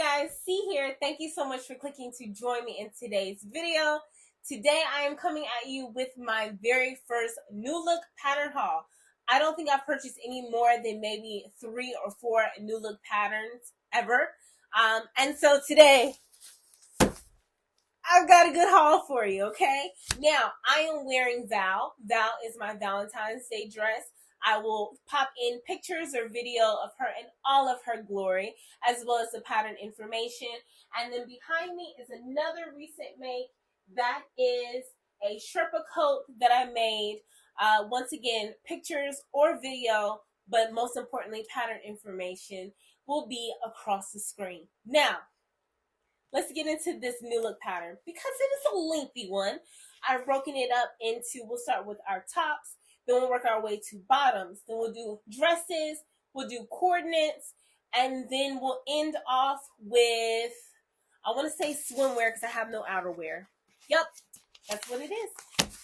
guys, C here. Thank you so much for clicking to join me in today's video. Today I am coming at you with my very first new look pattern haul. I don't think I've purchased any more than maybe 3 or 4 new look patterns ever. And so today I've got a good haul for you, okay? Now, I am wearing Val. Val is my Valentine's Day dress. I will pop in pictures or video of her in all of her glory, as well as the pattern information. And then behind me is another recent make. That is a Sherpa coat that I made. Once again, pictures or video, but most importantly, pattern information will be across the screen. Now, let's get into this new look pattern because it is a lengthy one. I've broken it up into, we'll start with our tops, then we'll work our way to bottoms, then we'll do dresses, we'll do coordinates, and then we'll end off with, I want to say swimwear because I have no outerwear. Yep, that's what it is.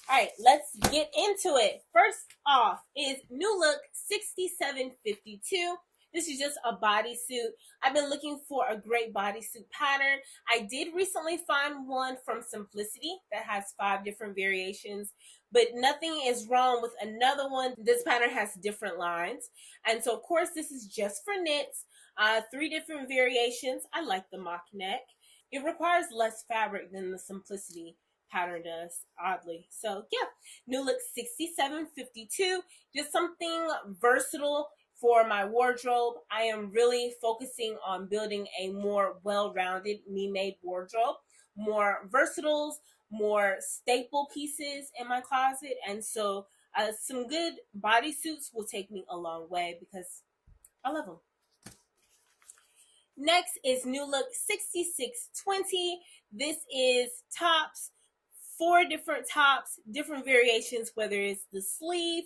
All right, let's get into it. First off is new look 6752. This is just a bodysuit. I've been looking for a great bodysuit pattern. I did recently find one from Simplicity that has 5 different variations, but nothing is wrong with another one. This pattern has different lines. And so, of course, this is just for knits. 3 different variations. I like the mock neck. It requires less fabric than the Simplicity pattern does, oddly. So, yeah, new look 6752. Just something versatile for my wardrobe. I am really focusing on building a more well-rounded me-made wardrobe, more versatiles, more staple pieces in my closet, and so some good bodysuits will take me a long way because I love them. Next is new look 6620. This is tops, 4 different tops, different variations, whether it's the sleeve.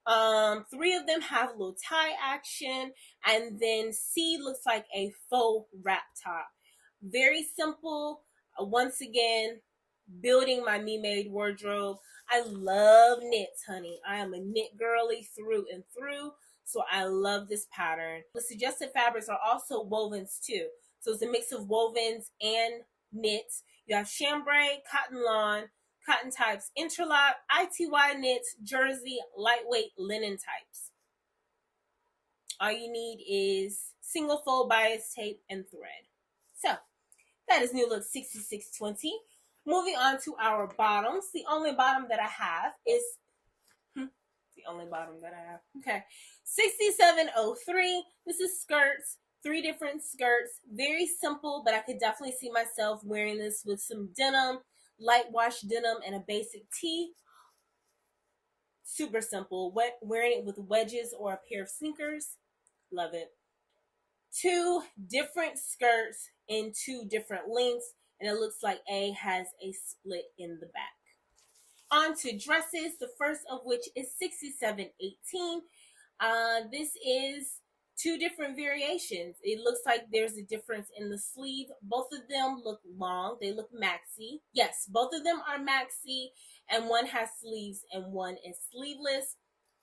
3 of them have a little tie action, and then C looks like a faux wrap top. Very simple. Once again, building my me-made wardrobe. I love knits, honey. I am a knit girly through and through, so I love this pattern. The suggested fabrics are also wovens too. So it's a mix of wovens and knits. You have chambray, cotton lawn, cotton types, interlock, ITY knits, jersey, lightweight linen types. All you need is single fold bias tape and thread. So that is new look 6620. Moving on to our bottoms. The only bottom that I have is okay, 6703. This is skirts, 3 different skirts. Very simple, but I could definitely see myself wearing this with some denim, light wash denim, and a basic tee. Super simple. Wearing it with wedges or a pair of sneakers. Love it. 2 different skirts in 2 different lengths, and it looks like A has a split in the back. On to dresses, the first of which is 6718. This is 2 different variations. It looks like there's a difference in the sleeve. Both of them look long. They look maxi. Yes, both of them are maxi, and one has sleeves and one is sleeveless.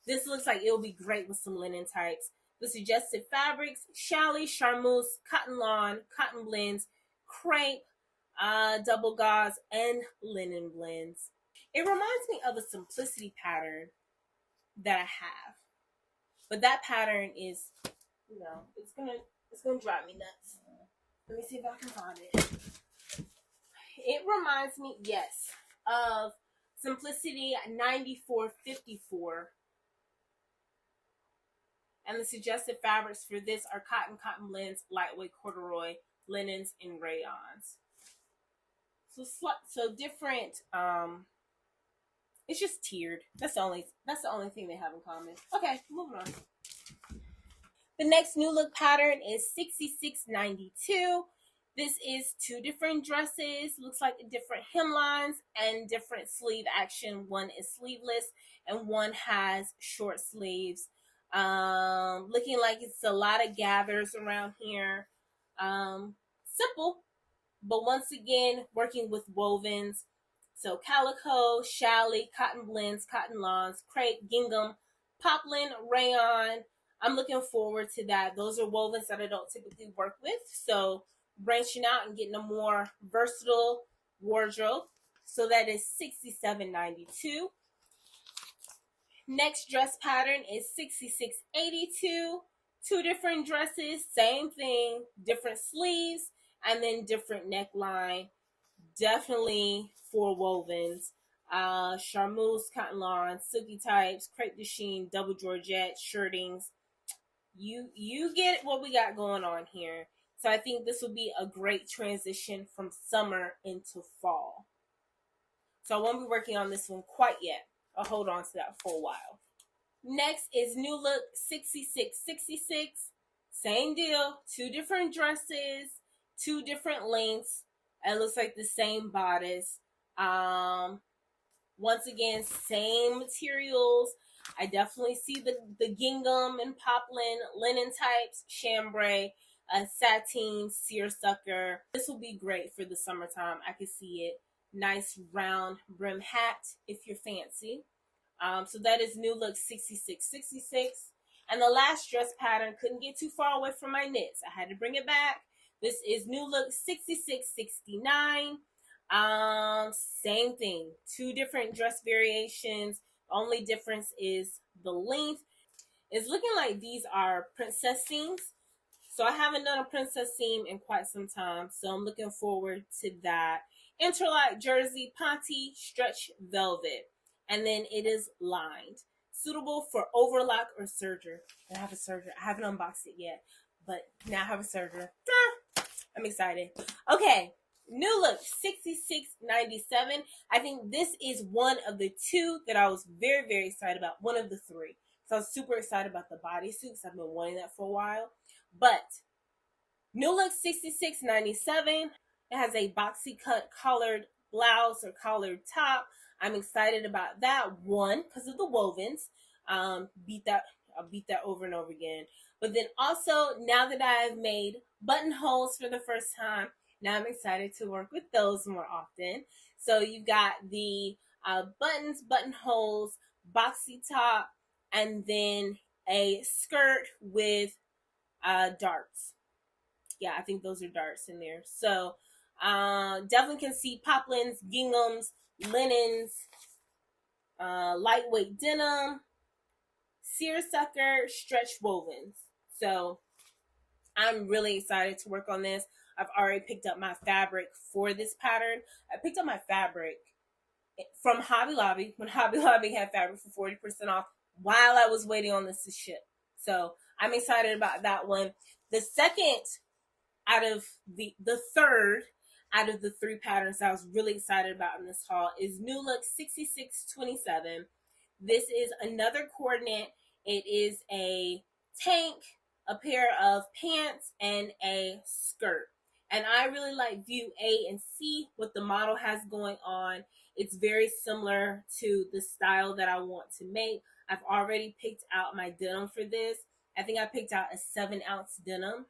This looks like it'll be great with some linen types. The suggested fabrics: challis, charmeuse, cotton lawn, cotton blends, crepe, double gauze, and linen blends. It reminds me of a Simplicity pattern that I have, but that pattern is, you know, it's gonna drive me nuts. Let me see if I can find it. It reminds me, yes, of Simplicity 9454. And the suggested fabrics for this are cotton, cotton blends, lightweight corduroy, linens, and rayons. So different. It's just tiered. That's the only thing they have in common. Okay, moving on. The next new look pattern is 6692. This is 2 different dresses. Looks like different hemlines and different sleeve action. One is sleeveless and one has short sleeves. Looking like it's a lot of gathers around here. Simple, but once again, working with wovens. So calico, challis, cotton blends, cotton lawns, crepe, gingham, poplin, rayon. I'm looking forward to that. Those are wovens that I don't typically work with, so branching out and getting a more versatile wardrobe. So that is $67.92. Next dress pattern is $66.82. Two different dresses, same thing, different sleeves, and then different neckline. Definitely for wovens. Charmeuse, cotton lawn, silky types, crepe de chine, double georgette, shirtings. You get what we got going on here. So I think this will be a great transition from summer into fall. So I won't be working on this one quite yet. I'll hold on to that for a while. Next is New Look 6666. Same deal. Two different dresses, two different lengths. It looks like the same bodice. Once again, same materials. I definitely see the gingham and poplin, linen types, chambray, sateen, seersucker. This will be great for the summertime. I can see it. Nice round brim hat if you're fancy. So that is New Look 6666. And the last dress pattern, couldn't get too far away from my knits. I had to bring it back. This is New Look 6669. Same thing. Two different dress variations. The only difference is the length. It's looking like these are princess seams. So I haven't done a princess seam in quite some time. So I'm looking forward to that. Interlock jersey, ponte, stretch velvet. And then it is lined. Suitable for overlock or serger. I have a serger. I haven't unboxed it yet, but now I have a serger. I'm excited. Okay, New Look 6697. I think this is one of the two that I was very, very excited about. One of the three. So I was super excited about the bodysuit because I've been wanting that for a while. But New Look 6697. It has a boxy cut collared blouse or collared top. I'm excited about that one because of the wovens. I'll beat that over and over again. But then also, now that I've made buttonholes for the first time, now I'm excited to work with those more often. So you've got the buttons, buttonholes, boxy top, and then a skirt with darts. Yeah, I think those are darts in there. So definitely can see poplins, ginghams, linens, lightweight denim, seersucker, stretch wovens. So I'm really excited to work on this. I've already picked up my fabric for this pattern. I picked up my fabric from Hobby Lobby when Hobby Lobby had fabric for 40% off while I was waiting on this to ship. So I'm excited about that one. The second out of the third out of the three patterns I was really excited about in this haul is New Look 6627. This is another coordinate. It is a tank, a pair of pants, and a skirt. And I really like view A and C, what the model has going on. It's very similar to the style that I want to make. I've already picked out my denim for this. I think I picked out a 7-ounce denim.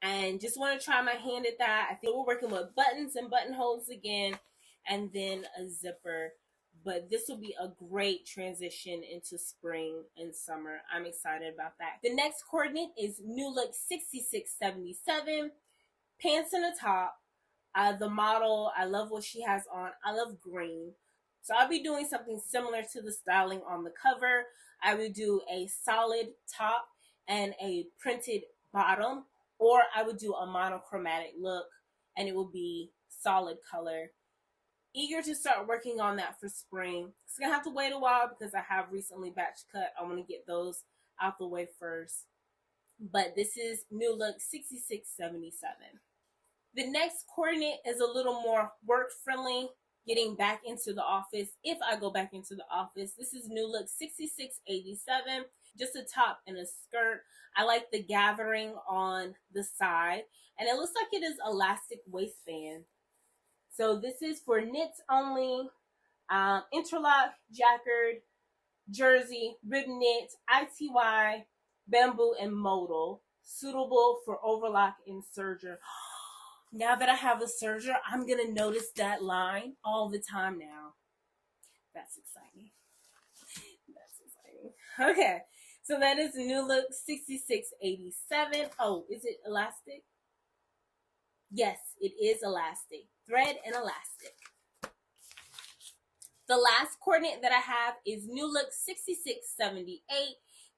And just want to try my hand at that. I think we're working with buttons and buttonholes again, and then a zipper. But this will be a great transition into spring and summer. I'm excited about that. The next coordinate is New Look 6677. Pants and a top. The model, I love what she has on. I love green. So I'll be doing something similar to the styling on the cover. I would do a solid top and a printed bottom. Or I would do a monochromatic look and it will be solid color. Eager to start working on that for spring. It's going to have to wait a while because I have recently batch cut. I want to get those out the way first. But this is New Look 6677. The next coordinate is a little more work friendly. Getting back into the office. If I go back into the office, this is New Look 6687. Just a top and a skirt. I like the gathering on the side. And it looks like it is elastic waistband. So this is for knits only. Interlock, jacquard, jersey, rib knit, ITY, bamboo, and modal. Suitable for overlock and serger. Now that I have a serger, I'm going to notice that line all the time now. That's exciting. That's exciting. Okay. So that is New Look 6687. Oh, is it elastic? Yes, it is elastic. Thread and elastic. The last coordinate that I have is New Look 6678.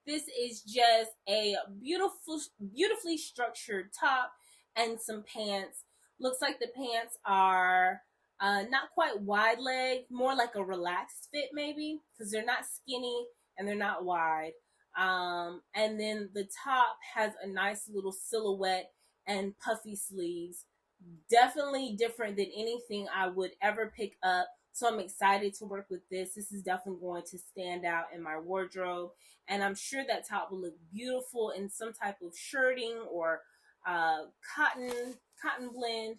This is just a beautifully structured top and some pants. Looks like the pants are not quite wide leg, more like a relaxed fit maybe, because they're not skinny and they're not wide. And then the top has a nice little silhouette and puffy sleeves. Definitely different than anything I would ever pick up. So I'm excited to work with this. This is definitely going to stand out in my wardrobe. And I'm sure that top will look beautiful in some type of shirting or cotton blend,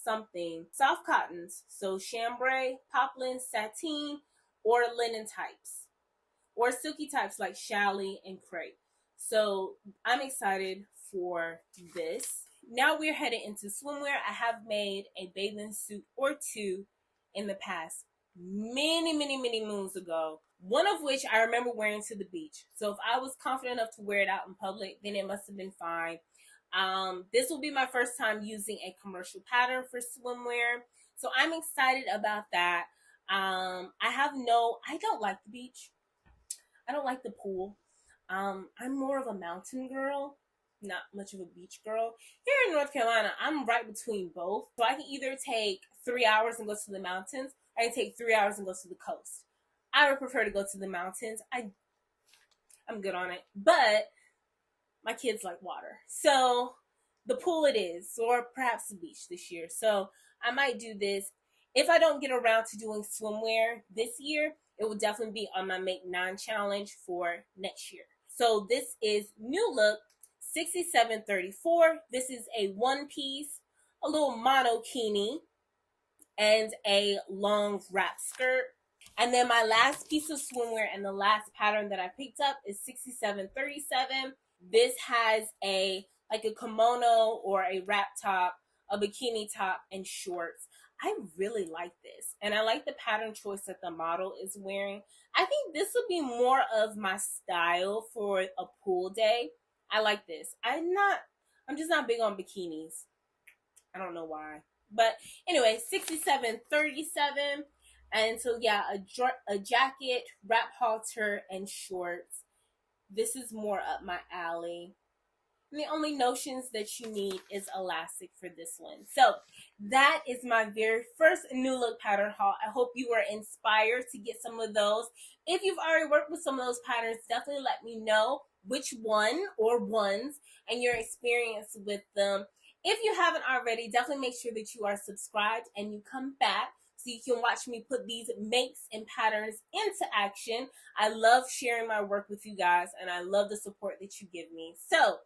something. Soft cottons. So chambray, poplin, sateen, or linen types. Or silky types like challis and crepe. So I'm excited for this. Now we're headed into swimwear. I have made a bathing suit or two in the past, many moons ago. One of which I remember wearing to the beach. So if I was confident enough to wear it out in public, then it must have been fine. This will be my first time using a commercial pattern for swimwear. So I'm excited about that. I don't like the beach. I don't like the pool. I'm more of a mountain girl, not much of a beach girl. Here in North Carolina, I'm right between both. So I can either take 3 hours and go to the mountains, or I can take 3 hours and go to the coast. I would prefer to go to the mountains. I'm good on it. But my kids like water. So the pool it is, or perhaps the beach this year. So I might do this. If I don't get around to doing swimwear this year, it will definitely be on my Make 9 challenge for next year. So this is New Look 6734. This is a one piece, a little monokini, and a long wrap skirt. And then my last piece of swimwear and the last pattern that I picked up is 6737. This has a kimono or a wrap top, a bikini top, and shorts. I really like this. And I like the pattern choice that the model is wearing. I think this would be more of my style for a pool day. I like this. I'm just not big on bikinis. I don't know why. But anyway, 6737. And so yeah, a jacket, wrap halter, and shorts. This is more up my alley. And the only notions that you need is elastic for this one. So that is my very first New Look pattern haul. I hope you were inspired to get some of those. If you've already worked with some of those patterns, definitely let me know which one or ones and your experience with them. If you haven't already, definitely make sure that you are subscribed and you come back so you can watch me put these makes and patterns into action. I love sharing my work with you guys, and I love the support that you give me. So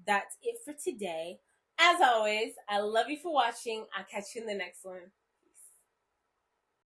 that's it for today. As always, I love you for watching. I'll catch you in the next one.